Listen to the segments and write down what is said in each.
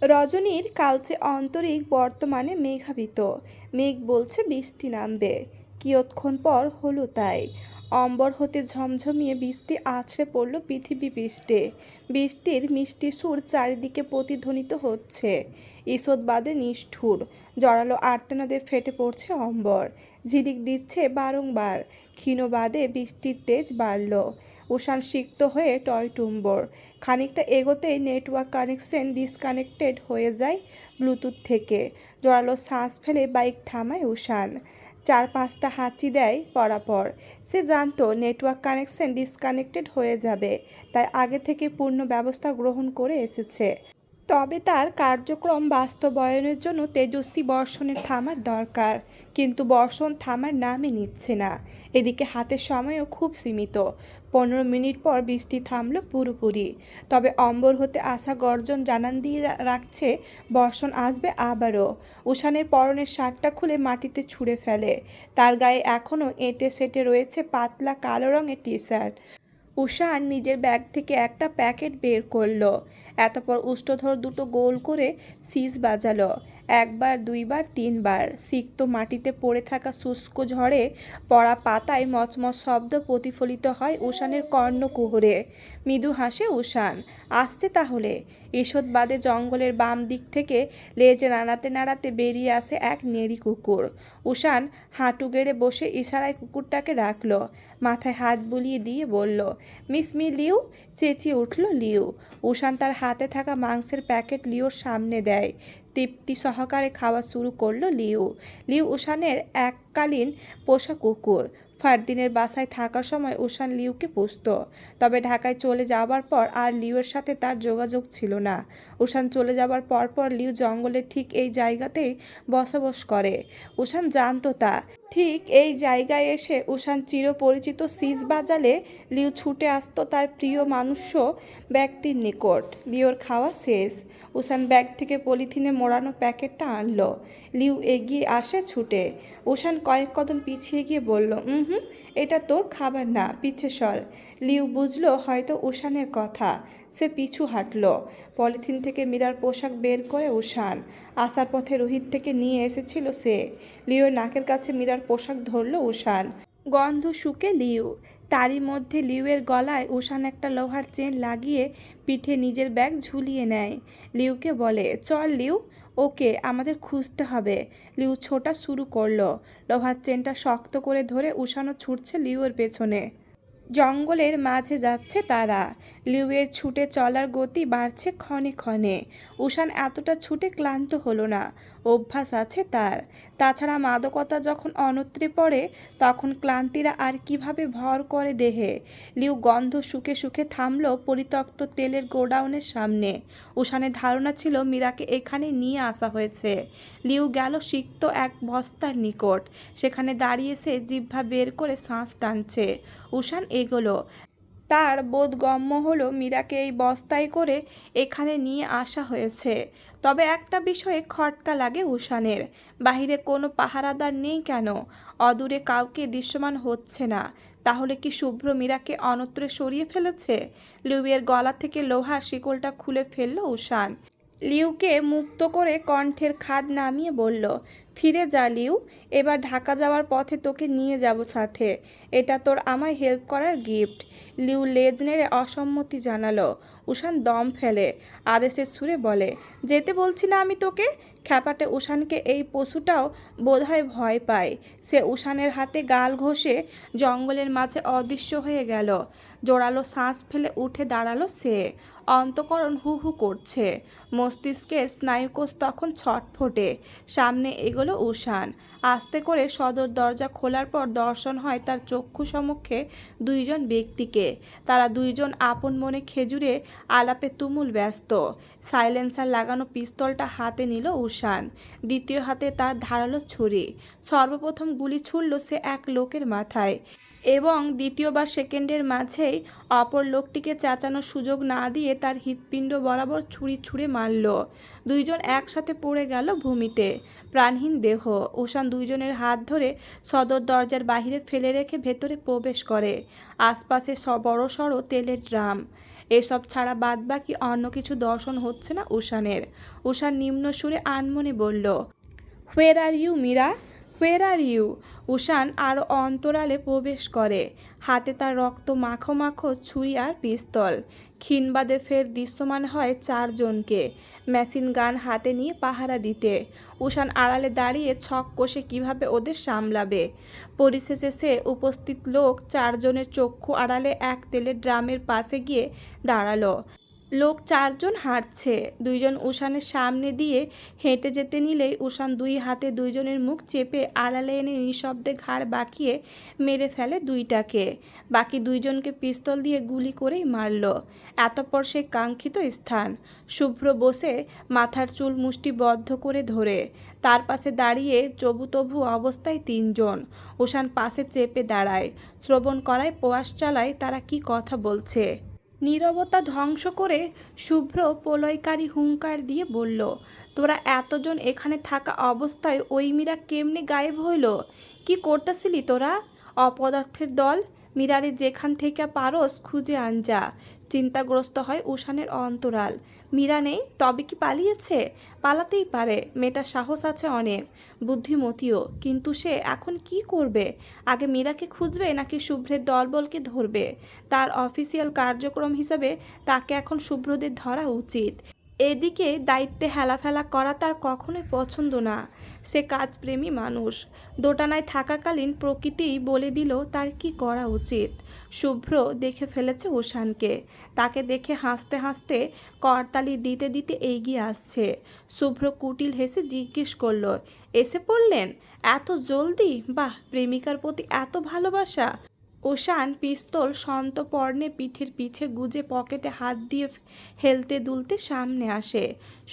রজনীর কালচে অন্তরিক বর্তমানে মেঘাবৃত। মেঘ বলছে বৃষ্টি নামবে। কিয়ৎক্ষণ পর হলো তাই। অম্বর হতে ঝমঝমিয়ে বৃষ্টি আছড়ে পড়ল পৃথিবী পৃষ্ঠে। বৃষ্টির মিষ্টি সুর চারিদিকে প্রতিধ্বনিত হচ্ছে। ঈষৎ বাদে নিষ্ঠুর জড়ালো আর্তনাদে ফেটে পড়ছে অম্বর। ঝিলিক দিচ্ছে বারংবার। ক্ষীণ বাদে বৃষ্টির তেজ বাড়ল। উষান সিক্ত হয়ে টয়টুম্বর। খানিকটা এগোতেই নেটওয়ার্ক কানেকশন ডিসকানেক্টেড হয়ে যায় ব্লুটুথ থেকে। জোরালো শ্বাস ফেলে বাইক থামায় উষান। 4-5টা হাঁচি দেয় পরাপর। সে জানতো নেটওয়ার্ক কানেকশন ডিসকানেক্টেড হয়ে যাবে, তাই আগে থেকে পূর্ণ ব্যবস্থা গ্রহণ করে এসেছে। তবে তার কার্যক্রম বাস্তবায়নের জন্য তেজস্বী বর্ষণের থামার দরকার, কিন্তু বর্ষণ থামার নামই নিচ্ছে না। এদিকে হাতের সময়ও খুব সীমিত। 15 মিনিট পর বৃষ্টি থামল পুরোপুরি। তবে অম্বর হতে আসা গর্জন জানান দিয়ে রাখছে বর্ষণ আসবে আবারও। উষানের পরনের শার্টটা খুলে মাটিতে ছুঁড়ে ফেলে। তার গায়ে এখনও এঁটে সেটে রয়েছে পাতলা কালো রঙের টি শার্ট। উষান নিজের ব্যাগ থেকে একটা প্যাকেট বের করলো। এতপর উষ্ঠধর দুটো গোল করে সিজ বাজালো। একবার, দুইবার, তিনবার। সিক্ত মাটিতে পড়ে থাকা শুষ্ক ঝড়ে পড়া পাতায় মচমচ শব্দ প্রতিফলিত হয় উষানের কর্ণকুহরে। মৃদু হাসে উষান। আসছে তাহলে। ঈষৎ বাদে জঙ্গলের বাম দিক থেকে লেজ নাড়াতে নাড়াতে বেরিয়ে আসে এক নেড়ি কুকুর। উষান হাঁটু গেড়ে বসে ইশারায় কুকুরটাকে রাখলো। মাথায় হাত বুলিয়ে দিয়ে বলল, মিস মি লিউ। চেঁচিয়ে উঠল লিউ। উষান তার হাতে থাকা মাংসের প্যাকেট লিওর সামনে দেয়। তৃপ্তি সহকারে খাওয়া শুরু করলো লিউ। লিউ উষানের এককালীন পোষা কুকুর। ফারদিনের বাসায় থাকার সময় উষান লিউকে পুষত। তবে ঢাকায় চলে যাওয়ার পর আর লিউয়ের সাথে তার যোগাযোগ ছিল না। উষান চলে যাওয়ার পর লিউ জঙ্গলের ঠিক এই জায়গাতেই বসবাস করে। উষান জানতো তা। ঠিক এই জায়গায় এসে উষান চিরপরিচিত সিজ বাজালে লিউ ছুটে আসতো তার প্রিয় মানুষ্য ব্যক্তির নিকট। লিওর খাওয়া শেষ। উষান ব্যাগ থেকে পলিথিনে মোড়ানো প্যাকেটটা আনলো। লিউ এগিয়ে আসে ছুটে। উষান কয়েক কদম পিছিয়ে গিয়ে বলল, এটা তোর খাবার না, পিছে সর। লিউ বুঝলো হয়তো উষানের কথা। সে পিছু হাঁটল। পলিথিন থেকে মীরার পোশাক বের করে উষান। আসার পথে রোহিত থেকে নিয়ে এসেছিল সে। লিওর নাকের কাছে মীরার পোশাক ধরল উষান। গন্ধ শুকে লিউ। তারই মধ্যে লিউয়ের গলায় উষান একটা লোহার চেন লাগিয়ে পিঠে নিজের ব্যাগ ঝুলিয়ে নেয়। লিউকে বলে, চল লিউ, ওকে আমাদের খুঁজতে হবে। লিউ ছোটা শুরু করলো। লোহার চেনটা শক্ত করে ধরে উষানও ছুটছে লিউয়ের পেছনে। জঙ্গলের মাঝে যাচ্ছে তারা। লিউয়ের ছুটে চলার গতি বাড়ছে ক্ষণে ক্ষণে। উষান এতটা ছুটে ক্লান্ত হলো না। অভ্যাস আছে তার। তাছাড়া মাদকতা যখন অনত্রে পড়ে তখন ক্লান্তিরা আর কিভাবে ভর করে দেহে। লিউ গন্ধ শুকে শুকে থামল পরিত্যক্ত তেলের গোডাউনের সামনে। উষানের ধারণা ছিল মীরাকে এখানে নিয়ে আসা হয়েছে। লিউ গেল সিক্ত এক বস্তার নিকট। সেখানে দাঁড়িয়ে সে জিহ্বা বের করে শ্বাস টানছে। উষান এগোলো। তার বোধগম্য হলো মীরাকে এই বস্তায় করে এখানে নিয়ে আসা হয়েছে। তবে একটা বিষয়ে খটকা লাগে উষানের। বাহিরে কোনো পাহারাদার নেই কেন? অদূরে কাউকে দৃশ্যমান হচ্ছে না। তাহলে কি শুভ্র মীরাকে অন্যত্রে সরিয়ে ফেলেছে? লিউয়ের গলা থেকে লোহার শিকলটা খুলে ফেলল উষান। লিউকে মুক্ত করে কণ্ঠের খাদ নামিয়ে বলল, ফিরে যা লিউ। এবার ঢাকা যাওয়ার পথে তোকে নিয়ে যাব সাথে। এটা তোর আমায় হেল্প করার গিফট। লিউ লেজ নেড়ে অসম্মতি জানালো। উষান দম ফেলে। আদেশের সুরে বলে, যেতে বলছি না আমি তোকে। খ্যাপাটে উষানকে এই পশুটাও বোধহয় ভয় পায়। সে উষানের হাতে গাল ঘষে জঙ্গলের মাঝে অদৃশ্য হয়ে গেল। জোরালো শ্বাস ফেলে উঠে দাঁড়ালো সে। অন্তঃকরণ হু হু করছে। মস্তিষ্কের স্নায়ুকোষ তখন ছটফটে। সামনে এগোলো উষান। আস্তে করে সদর দরজা খোলার পর দর্শন হয় তার চক্ষু সমক্ষে দুইজন ব্যক্তিকে। তারা দুইজন আপন মনে খেজুরে আলাপে তুমুল ব্যস্ত। সাইলেন্সার লাগানো পিস্তলটা হাতে নিল উষান। দ্বিতীয় হাতে তার ধারালো ছুরি। সর্বপ্রথম গুলি ছুড়ল সে এক লোকের মাথায় এবং দ্বিতীয়বার সেকেন্ডের মাঝেই অপর লোকটিকে চেঁচানোর সুযোগ না দিয়ে তার হৃৎপিণ্ড বরাবর ছুরি ছুঁড়ে মারল। দুইজন একসাথে পড়ে গেল ভূমিতে, প্রাণহীন দেহ। উষান দুইজনের হাত ধরে সদর দরজার বাহিরে ফেলে রেখে ভেতরে প্রবেশ করে। আশপাশে বড়সড় তেলের ড্রাম। এসব ছাড়া বাদবাকি অন্য কিছু দর্শন হচ্ছে না উষানের। উষান নিম্ন সুরে আনমনে বলল, where are you Meera, where are you. Ushan আরও অন্তরালে প্রবেশ করে। হাতে তার রক্ত মাখো মাখো ছুরি আর পিস্তল। ক্ষীণবাদে ফের দৃশ্যমান হয় চারজনকে মেশিন গান হাতে নিয়ে পাহারা দিতে। উষান আড়ালে দাঁড়িয়ে ছক কষে কিভাবে ওদের সামলাবে। পরিশেষে সে উপস্থিত লোক চারজনের চক্ষু আড়ালে এক তেলের ড্রামের পাশে গিয়ে দাঁড়ালো। লোক চারজন হাঁটছে। দুইজন উষানের সামনে দিয়ে হেঁটে যেতে নিলেই উষান দুই হাতে দুইজনের মুখ চেপে আড়ালে এনে নিঃশব্দে ঘাড় বাঁকিয়ে মেরে ফেলে দুইটাকে। বাকি দুইজনকে পিস্তল দিয়ে গুলি করেই মারল। এতপর সে কাঙ্ক্ষিত স্থান। শুভ্র বসে মাথার চুল মুষ্টিবদ্ধ করে ধরে। তার পাশে দাঁড়িয়ে চবুতবু অবস্থায় তিনজন। উষান পাশে চেপে দাঁড়ায়, শ্রবণ করায় প্রয়াস চালায় তারা কি কথা বলছে। নীরবতা ধ্বংস করে শুভ্র প্রলয়কারী হুঙ্কার দিয়ে বলল, তোরা এতজন এখানে থাকা অবস্থায় ওই মীরা কেমনে গায়েব হইল? কি করতেছিলি তোরা? অপদার্থের দল! মীরারে যেখান থেকে পারস খুঁজে আন যা। চিন্তাগ্রস্ত হয় উষানের অন্তরাল। মীরা নেই, তবে কি পালিয়েছে? পালাতেই পারে, মেয়েটার সাহস আছে অনেক, বুদ্ধিমতীও। কিন্তু সে এখন কি করবে? আগে মীরাকে খুঁজবে নাকি শুভ্রের দলবলকে ধরবে? তার অফিসিয়াল কার্যক্রম হিসাবে তাকে এখন শুভ্রদের ধরা উচিত। এদিকে দায়িত্বে হেলাফেলা করা তার কখনোই পছন্দ না। সে কাজপ্রেমী মানুষ। দোটানায় থাকাকালীন প্রকৃতিই বলে দিল তার কি করা উচিত। শুভ্র দেখে ফেলেছে উষানকে। তাকে দেখে হাসতে হাসতে করতালি দিতে দিতে এগিয়ে আসছে। শুভ্র কুটিল হেসে জিজ্ঞেস করল, এসে পড়লেন এত জলদি? বাহ, প্রেমিকার প্রতি এত ভালোবাসা। উষান পিস্তল সন্তর্পণে পিঠের পিছে গুজে পকেটে হাত দিয়ে হেলতে দুলতে সামনে আসে।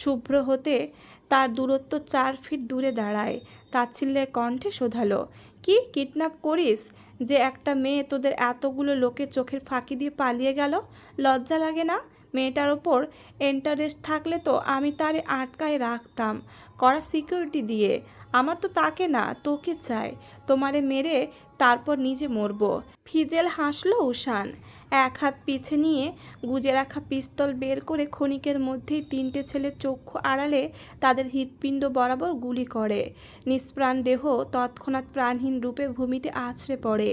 শুভ্র হতে তার দূরত্ব 4 ফিট দূরে দাঁড়ায়। তাচ্ছিল্যের কণ্ঠে শোধালো, কি কিডন্যাপ করিস? যে একটা মেয়ে তোদের এতগুলো লোকের চোখের ফাঁকি দিয়ে পালিয়ে গেল, লজ্জা লাগে না? মেয়েটার ওপর ইন্টারেস্ট থাকলে তো আমি তারে আটকায় রাখতাম কড়া সিকিউরিটি দিয়ে। আমার তো তাকে না, তোকে চাই। তোমারে মেরে তারপর নিজে মরব। ফিজেল হাসল উষান। এক হাত পিছে নিয়ে গুজে রাখা পিস্তল বের করে ক্ষণিকের মধ্যেই 3টে ছেলের চক্ষু আড়ালে তাদের হৃৎপিণ্ড বরাবর গুলি করে। নিষ্প্রাণ দেহ তৎক্ষণাৎ প্রাণহীন রূপে ভূমিতে আছড়ে পড়ে।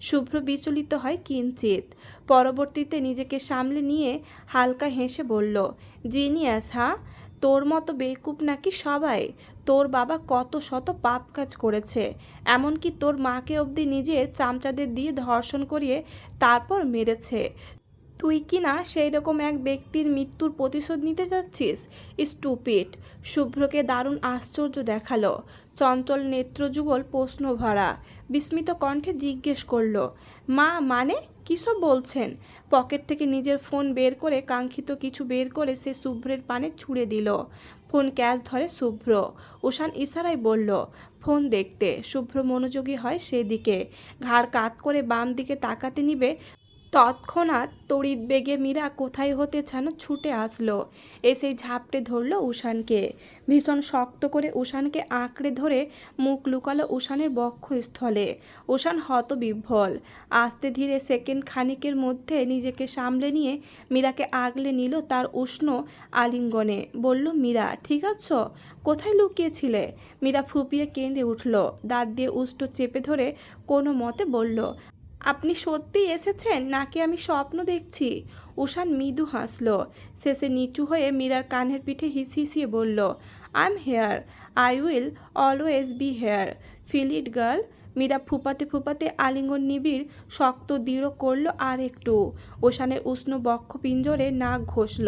শুভ্র বিচলিত হয় কিঞ্চিত। পরবর্তীতে নিজেকে সামলে নিয়ে হালকা হেসে বলল, জিনিয়াস। হ্যাঁ, তোর মতো বেকুব নাকি সবাই? তোর বাবা কত শত পাপ কাজ করেছে, এমনকি তোর মাকে অবধি নিজের চামচাদের দিয়ে ধর্ষণ করিয়ে তারপর মেরেছে। তুই কি না সেই রকম এক ব্যক্তির মৃত্যুর প্রতিশোধ নিতে যাচ্ছিস? স্টুপিড। শুভ্রকে দারুণ আশ্চর্য দেখালো। চঞ্চল নেত্রযুগল প্রশ্ন ভরা বিস্মিত কণ্ঠে জিজ্ঞেস করলো, মা মানে কী সব বলছেন? পকেট থেকে নিজের ফোন বের করে কাঙ্ক্ষিত কিছু বের করে সে শুভ্রের পানে ছুঁড়ে দিল। ফোন ক্যাচ ধরে শুভ্র। উষান ইশারায় বলল, ফোন দেখতে। শুভ্র মনোযোগী হয় সেদিকে। ঘাড় কাত করে বাম দিকে তাকাতে নিবে, তৎক্ষণাৎ তড়িৎ বেগে মীরা কোথায় হতে যেন ছুটে আসলো। এসেই ঝাপটে ধরল উষানকে। ভীষণ শক্ত করে উষানকে আঁকড়ে ধরে মুখ লুকালো উষানের বক্ষস্থলে। উষান হতবিহ্বল। আস্তে ধীরে সেকেন্ড খানিকের মধ্যে নিজেকে সামলে নিয়ে মীরাকে আগলে নিল তার উষ্ণ আলিঙ্গনে। বলল, মীরা ঠিক আছো? কোথায় লুকিয়েছিলে? মীরা ফুপিয়ে কেঁদে উঠল। দাঁত দিয়ে উষ্ঠ চেপে ধরে কোনো মতে বলল, আপনি সত্যিই এসেছেন নাকি আমি স্বপ্ন দেখছি? উষান মৃদু হাসল। শেষে নিচু হয়ে মীরার কানের পিঠে হিসিয়ে বলল, I am here, I will always be here, feel it girl. Meera ফুপাতে ফুপাতে আলিঙ্গন নিবিড় শক্ত দৃঢ় করল আর একটু। উষানের উষ্ণ বক্ষ পিঞ্জরে নাক ঘষল।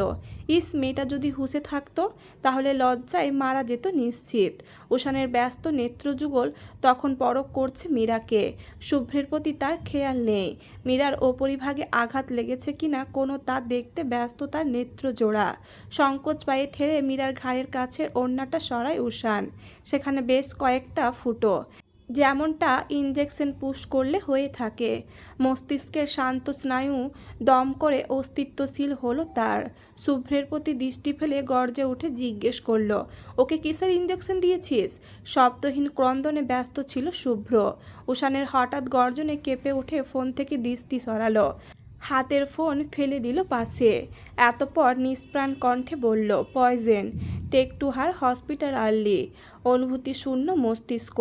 ইস, মেয়েটা যদি হুঁশে থাকতো তাহলে লজ্জায় মারা যেত নিশ্চিত। উষানের ব্যস্ত নেত্রযুগল তখন পরখ করছে মীরাকে। শুভ্রের প্রতি তার খেয়াল নেই। মীরার ওপরিভাগে আঘাত লেগেছে কিনা কোনো তা দেখতে ব্যস্ত তার নেত্রজোড়া। সংকোচ পায়ে ঠেলে মীরার ঘাড়ের কাছের ওড়নাটা সরায় উষান। সেখানে বেশ কয়েকটা ফুটো, যেমনটা ইনজেকশন পুশ করলে হয়ে থাকে। মস্তিষ্কের শান্ত স্নায়ু দম করে অস্তিত্বশীল হলো তার। শুভ্রের প্রতি দৃষ্টি ফেলে গর্জে উঠে জিজ্ঞেস করলো, ওকে কিসের ইনজেকশন দিয়েছিস? শব্দহীন ক্রন্দনে ব্যস্ত ছিল শুভ্র। উষানের হঠাৎ গর্জনে কেঁপে উঠে ফোন থেকে দৃষ্টি সরালো। হাতের ফোন ফেলে দিল পাশে। এতপর নিষ্প্রাণ কণ্ঠে বলল, poison, take to her hospital early. অনুভূতি শূন্য মস্তিষ্ক।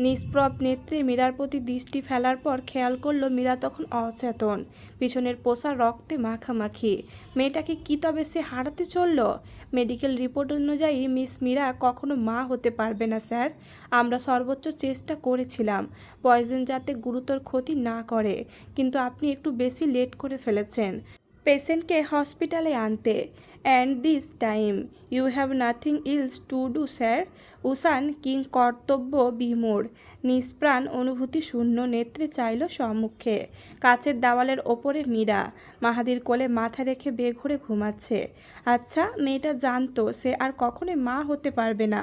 নিষ্প্রভ নেত্রে মীরার প্রতি দৃষ্টি ফেলার পর খেয়াল করলো মীরা তখন অচেতন, পিছনের পোষা রক্তে মাখামাখি। মেয়েটাকে কি তবে সে হারাতে চলল? মেডিকেল রিপোর্ট অনুযায়ী মিস মীরা কখনো মা হতে পারবে না স্যার। আমরা সর্বোচ্চ চেষ্টা করেছিলাম পয়জন যাতে গুরুতর ক্ষতি না করে, কিন্তু আপনি একটু বেশি লেট করে ফেলেছেন পেশেন্টকে হসপিটালে আনতে। And this time you have nothing else to do sir. উষান কিং কর্তব্য বিমূঢ়, নিষ্প্রাণ অনুভূতি শূন্য নেত্রে চাইল সম্মুখে। কাচের দেওয়ালের ওপরে মীরা মাহাদির কোলে মাথা রেখে বেঘরে ঘুমাচ্ছে। আচ্ছা, মেয়েটা জানতো সে আর কখনোই মা হতে পারবে না,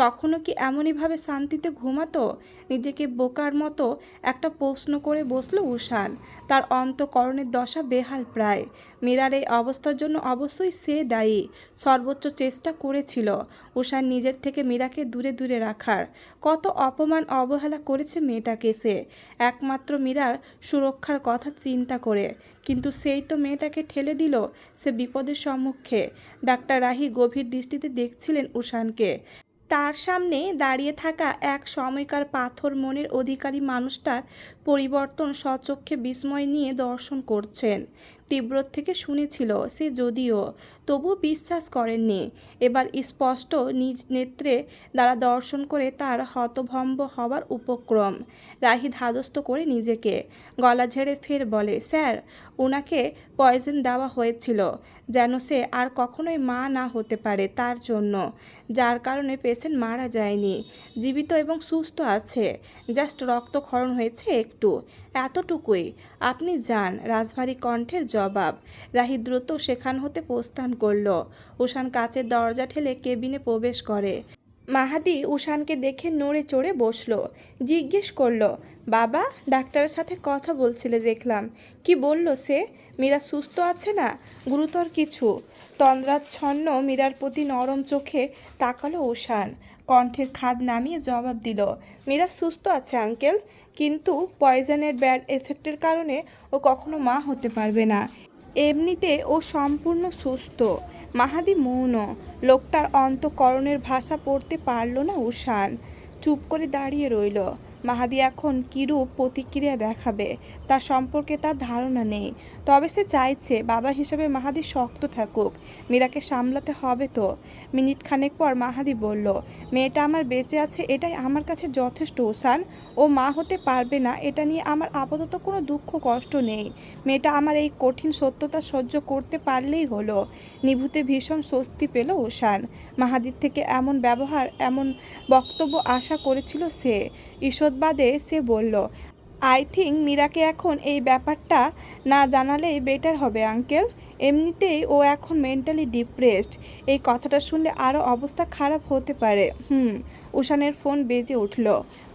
তখনও কি এমনইভাবে শান্তিতে ঘুমাতো? নিজেকে বোকার মতো একটা প্রশ্ন করে বসলো উষান। তার অন্তঃকরণের দশা বেহাল প্রায়। মীরার এই অবস্থার জন্য অবশ্যই সে দায়ী। সর্বোচ্চ চেষ্টা করেছিল উষান নিজের থেকে মীরাকে দূরে দূরে রাখার। কত অপমান অবহেলা করেছে মেয়েটাকে সে, একমাত্র মীরার সুরক্ষার কথা চিন্তা করে। কিন্তু সেই তো মেয়েটাকে ঠেলে দিল সে বিপদের সম্মুখে। ডাক্তার রাহি গভীর দৃষ্টিতে দেখছিলেন উষানকে। তার সামনে দাঁড়িয়ে থাকা এক সময়কার পাথর মনের অধিকারী মানুষটার পরিবর্তন স্বচক্ষে বিস্ময় নিয়ে দর্শন করছেন। তীব্র থেকে শুনেছিল সে, যদিও তবু বিশ্বাস করেননি। এবার স্পষ্ট নিজ নেত্রে দ্বারা দর্শন করে তার হতভম্ব হবার উপক্রম। রাহি ধাদস্ত করে নিজেকে, গলা ঝেড়ে ফের বলে, স্যার, ওনাকে পয়জন দেওয়া হয়েছিল যেন সে আর কখনোই মা না হতে পারে তার জন্য, যার কারণে পেশেন্ট মারা যায়নি, জীবিত এবং সুস্থ আছে। জাস্ট রক্তক্ষরণ হয়েছে একটু, এতটুকুই। আপনি যান। রাজভারী কণ্ঠের জবাব। রাহি দ্রুত সেখান হতে প্রস্থান করল। উষান কাচের দরজা ঠেলে কেবিনে প্রবেশ করে। মাহাদি উষানকে দেখে নড়ে চড়ে বসল। জিজ্ঞেস করল, বাবা, ডাক্তারের সাথে কথা বলছিলে দেখলাম, কি বলল সে? মীরা সুস্থ আছে না? গুরুতর কিছু? তন্দ্রাচ্ছন্ন মীরার প্রতি নরম চোখে তাকালো উষান। কণ্ঠের খাদ নামিয়ে জবাব দিল, মীরা সুস্থ আছে আঙ্কেল, কিন্তু পয়জনের ব্যাড এফেক্টের কারণে ও কখনো মা হতে পারবে না। এমনিতে ও সম্পূর্ণ সুস্থ। মাহাদি মৌন। লোকটার অন্তঃকরণের ভাষা পড়তে পারল না উষান। চুপ করে দাঁড়িয়ে রইল। মাহাদি এখন কীরূপ প্রতিক্রিয়া দেখাবে তার সম্পর্কে তার ধারণা নেই। তবে সে চাইছে বাবা হিসেবে মাহাদি শক্ত থাকুক। মীরাকে সামলাতে হবে তো। মিনিট খানেক পর মাহাদি বলল, মেয়েটা আমার বেঁচে আছে এটাই আমার কাছে যথেষ্ট উষান। ও মা হতে পারবে না এটা নিয়ে আমার আপাতত কোনো দুঃখ কষ্ট নেই। মেয়েটা আমার এই কঠিন সত্যতা সহ্য করতে পারলেই হলো। নিভৃতে ভীষণ স্বস্তি পেল উষান। মাহাদির থেকে এমন ব্যবহার, এমন বক্তব্য আশা করেছিল সে। ঈষৎবাদে সে বলল, আই থিঙ্ক মীরাকে এখন এই ব্যাপারটা না জানালেই বেটার হবে আঙ্কেল। এমনিতেই ও এখন মেন্টালি ডিপ্রেসড। এই কথাটা শুনলে আরও অবস্থা খারাপ হতে পারে। উষানের ফোন বেজে উঠল।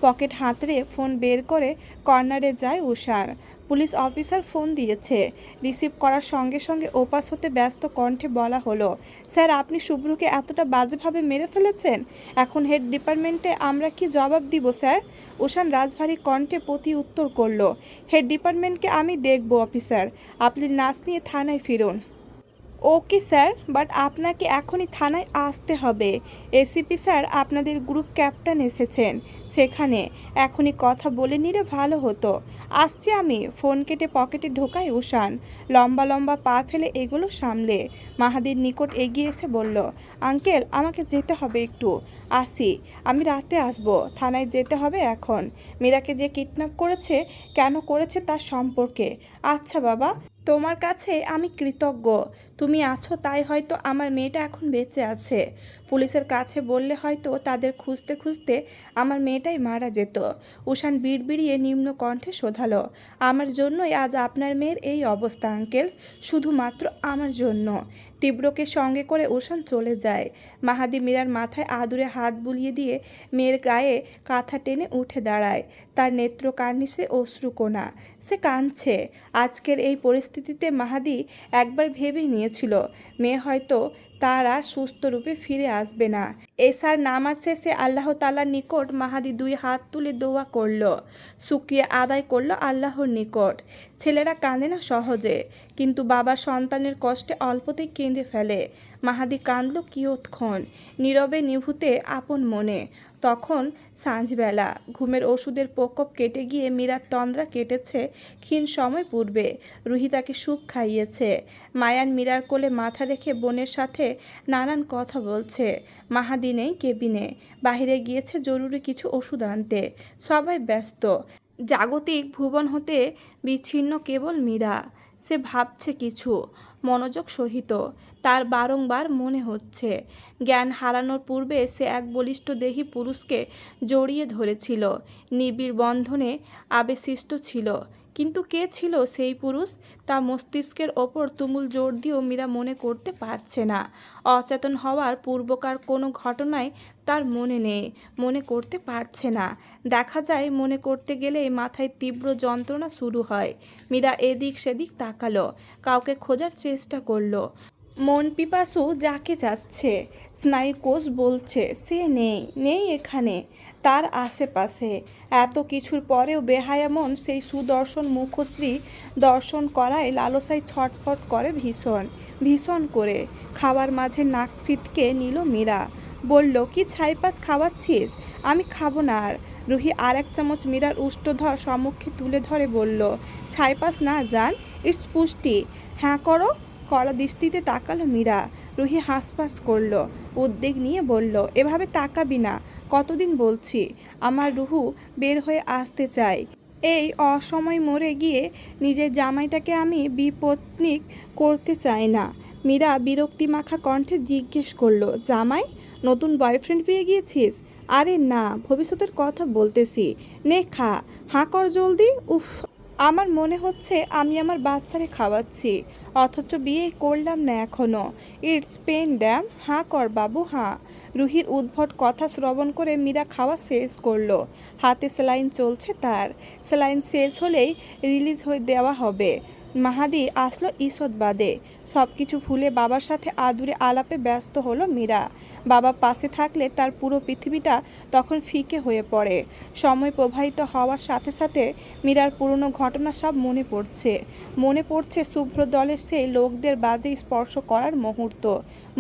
পকেট হাতড়ে ফোন বের করে কর্নারে যায় উষান। পুলিশ অফিসার ফোন দিয়েছে। রিসিভ করার সঙ্গে সঙ্গে ওপাশ হতে ব্যস্ত কণ্ঠে বলা হলো, স্যার, আপনি শুভ্রকে এতটা বাজেভাবে মেরে ফেলেছেন, এখন হেড ডিপার্টমেন্টে আমরা কি জবাব দিব স্যার? উষান রাজভারী কণ্ঠে প্রতি উত্তর করল, হেড ডিপার্টমেন্টকে আমি দেখব অফিসার, আপনি নাচ নিয়ে থানায় ফিরুন। ওকে স্যার, বাট আপনাকে এখনই থানায় আসতে হবে। এসিপি স্যার আপনাদের গ্রুপ ক্যাপ্টেন এসেছেন সেখানে, এখনই কথা বলে নিলে ভালো হতো। আসছি আমি। ফোন কেটে পকেটে ঢোকায় উষান। লম্বা লম্বা পা ফেলে এগুলো সামলে মাহাদির নিকট এগিয়ে এসে বলল, আঙ্কেল, আমাকে যেতে হবে একটু। আসি, আমি রাতে আসব। থানায় যেতে হবে এখন। মীরাকে যে কিডন্যাপ করেছে, কেন করেছে তার সম্পর্কে। আচ্ছা বাবা, তোমার কাছে আমি কৃতজ্ঞ। তুমি আছো তাই হয়তো আমার মেয়েটা এখন বেঁচে আছে। পুলিশের কাছে বললে হয়তো তাদের খুঁজতে খুঁজতে আমার মেয়েটাই মারা যেত। উষান বিড়বিড়িয়ে নিম্ন কণ্ঠে শোধালো, আমার জন্যই আজ আপনার মেয়ের এই অবস্থা আঙ্কেল, শুধুমাত্র আমার জন্য। তীব্রকে সঙ্গে করে উষান চলে যায়। মাহাদি মীরার মাথায় আদুরে হাত বুলিয়ে দিয়ে মেয়ের গায়ে কাঁথা টেনে উঠে দাঁড়ায়। তার নেত্র কার্নিশে অশ্রুকণা। সে কাঁদছে। আজকের এই পরিস্থিতিতে মাহাদি একবার ভেবেই নিয়েছিল মেয়ে হয়তো তার আর সুস্থ রূপে ফিরে আসবে না। এশার নামাজ শেষে আল্লাহ তাআলার নিকট মাহাদি 2 হাত তুলে দোয়া করল, শুকরিয়া আদায় করলো আল্লাহর নিকট। ছেলেরা কাঁদে না সহজে, কিন্তু বাবা সন্তানের কষ্টে অল্পতেই কেঁদে ফেলে। মাহাদি কাঁদল কিয়ৎক্ষণ, নীরবে নিভৃতে আপন মনে। তখন সাঁঝবেলা, ঘুমের ওষুধের প্রকোপ কেটে গিয়ে মীরার তন্দ্রা কেটেছে ক্ষীণ সময় পূর্বে। রুহি তাকে সুখ খাইয়েছে। মায়ান মীরার কোলে মাথা রেখে বোনের সাথে নানান কথা বলছে। মাহাদি নেই কেবিনে, বাহিরে গিয়েছে জরুরি কিছু ওষুধ আনতে। সবাই ব্যস্ত। জাগতিক ভুবন হতে বিচ্ছিন্ন কেবল মীরা। সে ভাবছে কিছু, মনোযোগ সহিত। তার বারংবার মনে হচ্ছে জ্ঞান হারানোর পূর্বে সে এক বলিষ্ঠ দেহী পুরুষকে জড়িয়ে ধরেছিল, নিবিড় বন্ধনে আবেশিষ্ট ছিল। কিন্তু কে ছিল সেই পুরুষ, তা মস্তিষ্কের ওপর তুমুল জোর দিয়েও মীরা মনে করতে পারছে না। অচেতন হওয়ার পূর্বকার কোনো ঘটনাই তার মনে নেই, মনে করতে পারছে না। দেখা যায় মনে করতে গেলেই মাথায় তীব্র যন্ত্রণা শুরু হয়। মীরা এদিক সেদিক তাকালো, কাউকে খোঁজার চেষ্টা করলো। মন পিপাসু যাকে যাচ্ছে, স্নায়ুকোষ বলছে সে নেই এখানে, তার আশেপাশে। এত কিছুর পরেও বেহায়া মন সেই সুদর্শন মুখশ্রী দর্শন করায় লালসায় ছটফট করে ভীষণ করে। খাওয়ার মাঝে নাক ছিটকে নিল মীরা। বলল, কি ছাইপাস খাওয়াচ্ছিস? আমি খাবো না আর। রুহি আর এক চামচ মীরার উষ্ঠধর সম্মুখে তুলে ধরে বলল, ছাইপাস না জান, ইটস পুষ্টি। হ্যাঁ করো। কড়া দৃষ্টিতে তাকালো মীরা। রুহি হাঁসফাঁস করল, উদ্বেগ নিয়ে বলল, এভাবে তাকাবি না। কতদিন বলছি, আমার রুহু বের হয়ে আসতে চাই। এই অসময় মরে গিয়ে নিজের জামাইটাকে আমি বিপত্নিক করতে চাই না। মীরা বিরক্তিমাখা কণ্ঠে জিজ্ঞেস করলো, জামাই? নতুন বয়ফ্রেন্ড পেয়ে গিয়েছিস? আরে না, ভবিষ্যতের কথা বলতেছি। নে খা, হাঁ কর জলদি। উফ, আমার মনে হচ্ছে আমি আমার বাচ্চারে খাওয়াচ্ছি, অথচ বিয়ে করলাম না এখনও। It's pain damn. হাঁ কর বাবু, হাঁ। রুহির উদ্ভট কথা শ্রবণ করে মীরা খাওয়া শেষ করলো। হাতে স্যালাইন চলছে তার। স্যালাইন শেষ হলেই রিলিজ হয়ে দেওয়া হবে। মাহাদি আসলো ঈষৎ বাদে। সব কিছু ভুলে বাবার সাথে আদুরে আলাপে ব্যস্ত হলো মীরা। বাবা পাশে থাকলে তার পুরো পৃথিবীটা তখন ফিকে হয়ে পড়ে। সময় প্রবাহিত হওয়ার সাথে সাথে মীরার পুরনো ঘটনা সব মনে পড়ছে শুভ্র দলের সেই লোকদের বাজে স্পর্শ করার মুহূর্ত।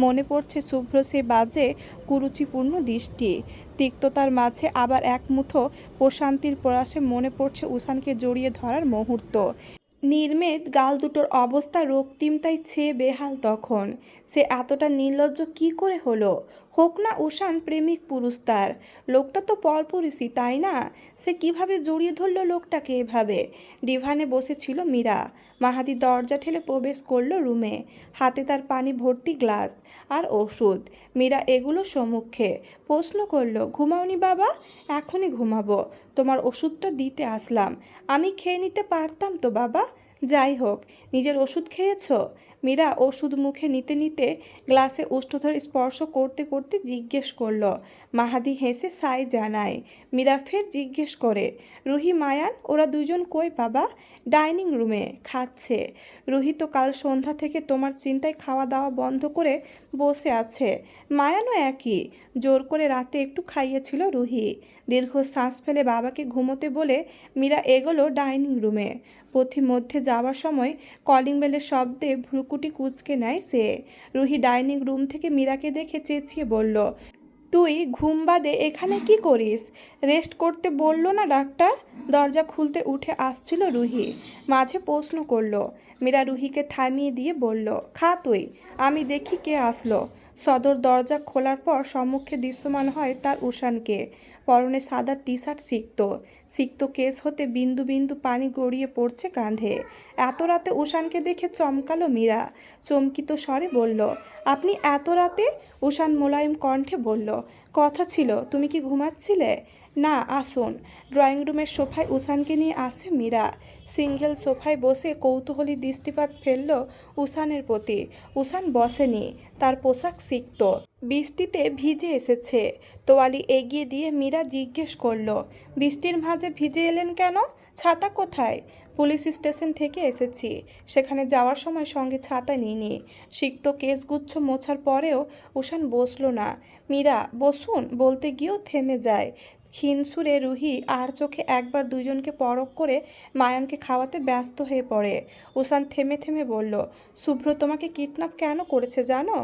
মনে পড়ছে শুভ্র সেই বাজে কুরুচিপূর্ণ দৃষ্টি। তিক্ততার মাঝে আবার এক মুঠো প্রশান্তির প্রয়াসে মনে পড়ছে উষানকে জড়িয়ে ধরার মুহূর্ত। নির্মেদ গাল দুটোর অবস্থা রক্তিম, তাই ছেয়ে বেহাল তখন। সে এতটা নির্লজ্জ কি করে হলো? হোক না উষান প্রেমিক পুরুষ তার, লোকটা তো পরপুরুষই, তাই না? সে কিভাবে জড়িয়ে ধরলো লোকটাকে এভাবে? ডিভানে বসেছিল মীরা। মাহাদি দরজা ঠেলে প্রবেশ করলো রুমে। হাতে তার পানি ভর্তি গ্লাস আর ওষুধ। মীরা এগুলো সম্মুখে। প্রশ্ন করলো, ঘুমাওনি বাবা? এখনই ঘুমাবো, তোমার ওষুধটা দিতে আসলাম। আমি খেয়ে নিতে পারতাম তো বাবা। যাই হোক, নিজের ওষুধ খেয়েছো? মীরা ওষুধ মুখে নিতে নিতে গ্লাসে ওষ্ঠধর স্পর্শ করতে করতে জিজ্ঞেস করলো। মাহাদি হেসে সাই জানায়। মীরা ফের জিজ্ঞেস করে, রুহি মায়ান ওরা দুজন কই বাবা? ডাইনিং রুমে খাচ্ছে। রুহি তো কাল সন্ধ্যা থেকে তোমার চিন্তায় খাওয়া দাওয়া বন্ধ করে বসে আছে। মায়ানও একই, জোর করে রাতে একটু খাইয়েছিল রুহি। দীর্ঘ শ্বাস ফেলে বাবাকে ঘুমোতে বলে মীরা এগোলো ডাইনিং রুমে। পথিমধ্যে যাওয়ার সময় কলিং বেলের শব্দে ভ্রুকুটি কুঁচকে নেয় সে। রুহি ডাইনিং রুম থেকে মীরাকে দেখে চেঁচিয়ে বলল, তুই ঘুম বাদে এখানে কি করিস? রেস্ট করতে বললো না ডাক্তার? দরজা খুলতে উঠে আসছিল রুহি, মাঝে প্রশ্ন করলো। মীরা রুহিকে থামিয়ে দিয়ে বলল, খা তুই, আমি দেখি কে আসলো। সদর দরজা খোলার পর সম্মুখে দৃশ্যমান হয় তার উষানকে। পরনে সাদা টি শার্ট, সিক্ত কেস হতে বিন্দু বিন্দু পানি গড়িয়ে পড়ছে কাঁধে। এত রাতে উষানকে দেখে চমকালো মীরা। চমকিত স্বরে বলল, আপনি এত রাতে? উষান মোলায়েম কণ্ঠে বলল, কথা ছিল, তুমি কি ঘুমাচ্ছিলে? না, আসুন। ড্রয়িং রুমের সোফায় উষানকে নিয়ে আসে মীরা। সিঙ্গেল সোফায় বসে কৌতূহলী দৃষ্টিপাত ফেলল উষানের প্রতি। উষান বসেনি, তার পোশাক সিক্ত, বৃষ্টিতে ভিজে এসেছে। তোয়ালি এগিয়ে দিয়ে মীরা জিজ্ঞেস করলো, বৃষ্টির মাঝে ভিজে এলেন কেন? ছাতা কোথায়? পুলিশ স্টেশন থেকে এসেছি। সেখানে যাওয়ার সময় সঙ্গে ছাতা নিইনি। সিক্ত কেসগুচ্ছ মোছার পরেও উষান বসলো না। মীরা বসুন বলতে গিয়েও থেমে যায়। ক্ষীণ সুরে রুহি আর চোখে একবার দুইজনকে পরখ করে মায়ানকে খাওয়াতে ব্যস্ত হয়ে পড়ে। উষান থেমে থেমে বলল, শুভ্র তোমাকে কিডন্যাপ কেন করেছে জানো?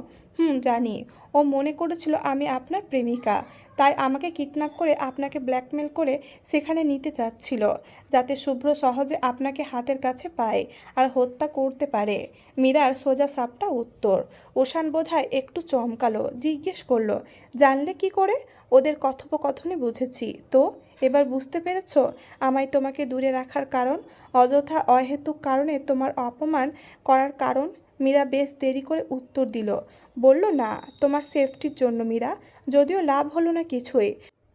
জানি। ও মনে করেছিল আমি আপনার প্রেমিকা, তাই আমাকে কিডন্যাপ করে আপনাকে ব্ল্যাকমেল করে সেখানে নিতে চাচ্ছিল, যাতে শুভ্র সহজে আপনাকে হাতের কাছে পায় আর হত্যা করতে পারে। মীরার সোজা সাপটা উত্তর। উষান বোধহয় একটু চমকালো, জিজ্ঞেস করলো, জানলে কি করে? ওদের কথোপকথনে বুঝেছি। তো এবার বুঝতে পেরেছ আমায় তোমাকে দূরে রাখার কারণ, অযথা অহেতুক কারণে তোমার অপমান করার কারণ? মীরা বেশ দেরি করে উত্তর দিল, বলল, না, তোমার সেফটির জন্য মীরা। যদিও লাভ হলো না কিছুই।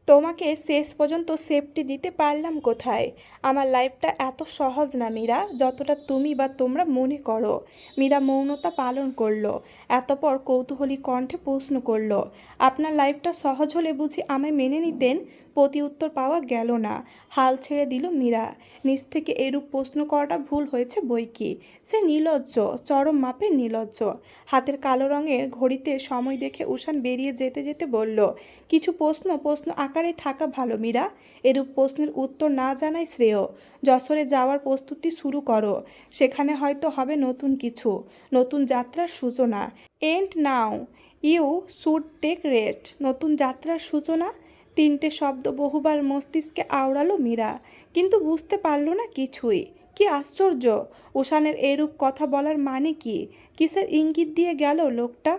তোমাকে শেষ পর্যন্ত সেফটি দিতে পারলাম কোথায়? আমার লাইফটা এত সহজ না মীরা, যতটা তুমি বা তোমরা মনে করো। মীরা মৌনতা পালন করলো। এতপর কৌতূহলী কণ্ঠে প্রশ্ন করলো, আপনার লাইফটা সহজ হলে বুঝি আমায় মেনে নিতেন? প্রতি উত্তর পাওয়া গেল না। হাল ছেড়ে দিল মীরা। নিজ থেকে এরূপ প্রশ্ন করাটা ভুল হয়েছে বই কি। সে নির্লজ্জ, চরম মাপের নির্লজ্জ। হাতের কালো রঙের ঘড়িতে সময় দেখে উষান বেরিয়ে যেতে যেতে বলল, কিছু প্রশ্ন আকারে থাকা ভালো মীরা। এরূপ প্রশ্নের উত্তর না জানাই শ্রেয়। যশোরে যাওয়ার প্রস্তুতি শুরু করো। সেখানে হয়তো হবে নতুন কিছু, নতুন যাত্রার সূচনা। And now you should take rest. নতুন যাত্রার সূচনা। তিনটে শব্দ বহুবার মস্তিষ্কে আওড়ালো মীরা, কিন্তু বুঝতে পারল না কিছুই। কি আশ্চর্য! উষানের এরূপ কথা বলার মানে কি? কিসের ইঙ্গিত দিয়ে গেল লোকটা?